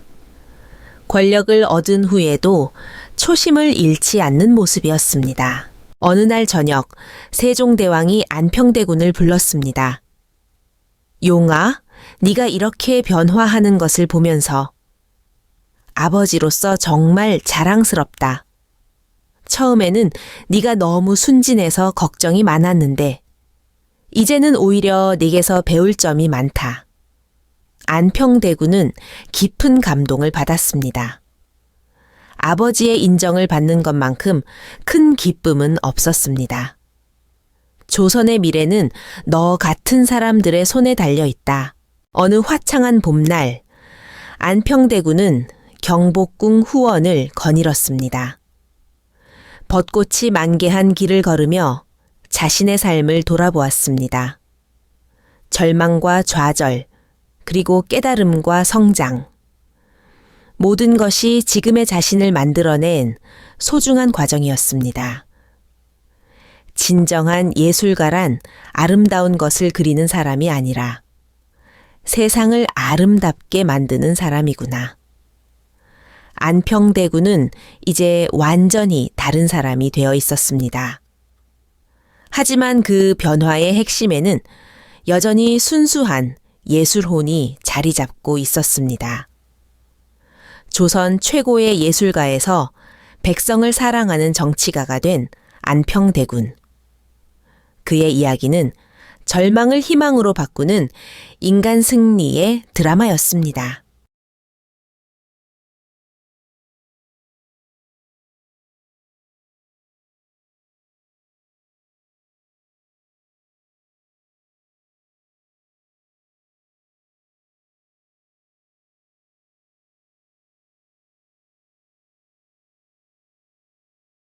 권력을 얻은 후에도 초심을 잃지 않는 모습이었습니다. 어느 날 저녁 세종대왕이 안평대군을 불렀습니다. 용아, 네가 이렇게 변화하는 것을 보면서 아버지로서 정말 자랑스럽다. 처음에는 네가 너무 순진해서 걱정이 많았는데 이제는 오히려 네게서 배울 점이 많다. 안평대군은 깊은 감동을 받았습니다. 아버지의 인정을 받는 것만큼 큰 기쁨은 없었습니다. 조선의 미래는 너 같은 사람들의 손에 달려 있다. 어느 화창한 봄날, 안평대군은 경복궁 후원을 거닐었습니다. 벚꽃이 만개한 길을 걸으며 자신의 삶을 돌아보았습니다. 절망과 좌절, 그리고 깨달음과 성장. 모든 것이 지금의 자신을 만들어낸 소중한 과정이었습니다. 진정한 예술가란 아름다운 것을 그리는 사람이 아니라 세상을 아름답게 만드는 사람이구나. 안평대군은 이제 완전히 다른 사람이 되어 있었습니다. 하지만 그 변화의 핵심에는 여전히 순수한 예술혼이 자리 잡고 있었습니다. 조선 최고의 예술가에서 백성을 사랑하는 정치가가 된 안평대군. 그의 이야기는 절망을 희망으로 바꾸는 인간 승리의 드라마였습니다.